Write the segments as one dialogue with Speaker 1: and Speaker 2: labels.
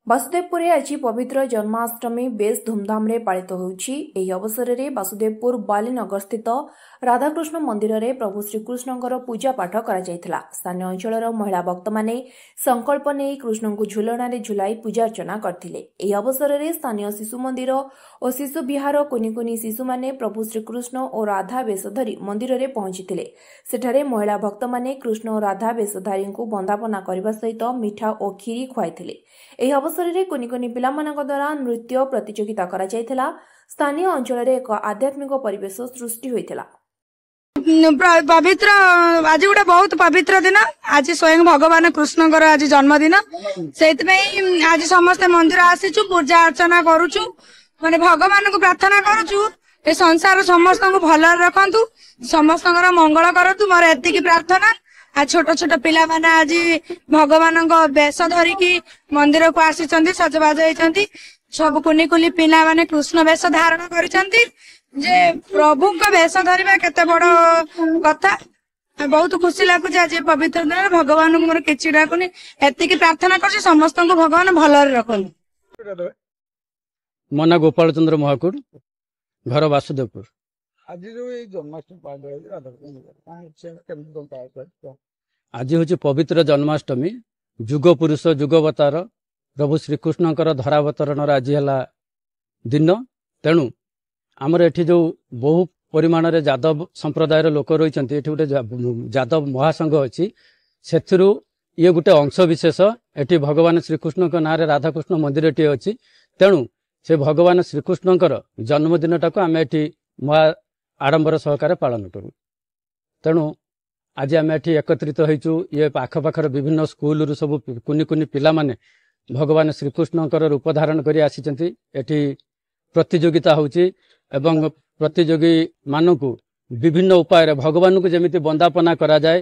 Speaker 1: वासुदेवपुर आज पवित्र जन्माष्टमी बेस धूमधाम रे पालित होउछि। एही अवसर रे वासुदेवपुर बालीनगर स्थित राधाकृष्ण मंदिर रे प्रभु श्रीकृष्णଙ୍କର पूजा पाठ करा जायथिला। स्थानीय अंचलर महिला भक्त माने संकल्प नै कृष्ण को झुलना रे झुलाई पूजा अर्चना करथिले। एही अवसर रे स्थानीय शिशु मंदिर और शिशु विहार कुनी कुनी शिशु माने प्रभु श्रीकृष्ण और राधा बेस धरी मंदिर रे पहुंचिथिले। सेठारे महिला भक्त माने कृष्ण और राधा बेसधारी को वंदना करबा सहित मिठा और खीरी खुआइथिले। एही अवसर रे कुनी कुनी पिलामानक द्वारा नृत्य प्रतियोगिता करा जायथिला। स्थानीय अंचल रे एक आध्यात्मिक परिवेश सृष्टि होइथिला।
Speaker 2: पवित्र आज गोटे बहुत पवित्र दिन। आज स्वयं भगवान कृष्ण आज जन्मदिन से आज समस्ते मंदिर आसीचु पूजा अर्चना करुचु माने भगवान को प्रार्थना करुचु ए संसार समस्त को भल रखंतु समस्त मंगल करतु मोर एतिकी प्रार्थना। आज छोट छोट पिला माने आज भगवान बेश धरिकी मंदिर को आसी सजबाज होती सब कुनी कुनी पिला माने कृष्ण बेश धारण करिसेंती जे प्रभु का बेश धरिबा केते बड़ कथा। बहुत खुशी लगुच आज पवित्र दिन भगवान को मोर किछि डाकुनी एतिकी प्रार्थना करछि समस्त को भगवान भलरे रखन।
Speaker 3: मना गोपाल चंद्र महाकुड़ घर वासुदेवपुर।
Speaker 4: आज जो जन्माष्टमी
Speaker 3: आज हूँ पवित्र जन्माष्टमी जुग पुरुष जुगवतार प्रभु श्रीकृष्ण धरावतरण आज है दिन। तेणु आमर एठी जो बहु परिमाण रे यादव संप्रदाय लोक रही गोटे यादव महासंघ अच्छी से ये गोटे अंश विशेष एठी भगवान श्रीकृष्ण ना राधाकृष्ण मंदिर टी अच्छी। तेणु से भगवान श्रीकृष्ण जन्मदिन टाक आम एठी महा आडंबर सहकार पालन करूँ। तेणु आज आम एठी एकत्रित होइचु। ये आखपाखर विभिन्न स्कूल सब कुनी कुनी पिला माने भगवान श्रीकृष्ण रूप धारण कर आसी एठी प्रतियोगिता होची एवं प्रतियोगी मानकु विभिन्न उपाय भगवान को जमिति वंदापना करा जाए।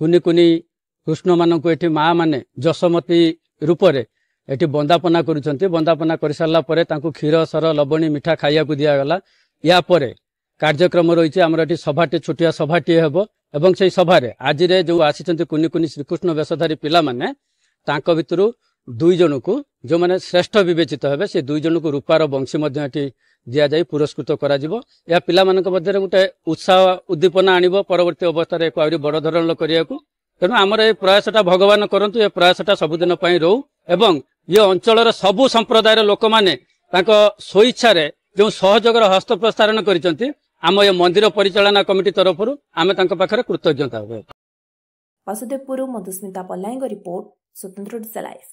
Speaker 3: कुनी कुनी कृष्ण मानकु एठी माँ माने जशमती रूप रे एठी वंदापना करुछंती। वंदापना कर सारा परे तांकु क्षीर सर लवणी मिठा खाइया को दिया गला। या परे कार्यक्रम रही आमर एठी सभाटी छोटिया सभाटी हेबो एवं से सभारे आज रे जो आसी कुनी कुनी श्रीकृष्ण वेशधारी पिला माने तांको भितरु दुई जन को जो माने श्रेष्ठ विवेचित हेबे से दुई जन को रूपार वंशी मध्य एठी दिया जाई पुरस्कृत करा जिवो। या पिला मानक मध्य गोटे उत्साह उद्दीपना आनिबो परवर्ती अवस्था एक आहुरी बड़ धरण करिया को। तेणु आमर ये प्रयासटा भगवान करंतु ये प्रयासटा सबुदिन पई रहू एवं ये अंचलर सबु संप्रदायर लोक माने तांको स्वेच्छा रे जो सहयोगर हस्त प्रसारण करिसंती आम ये मंदिर परिचालना कमिटी तरफ आम पाखरे कृतज्ञता।
Speaker 1: वासुदेवपुर मधुस्मिता पल्लाईଙ୍କ रिपोर्ट स्वतंत्र लाइफ।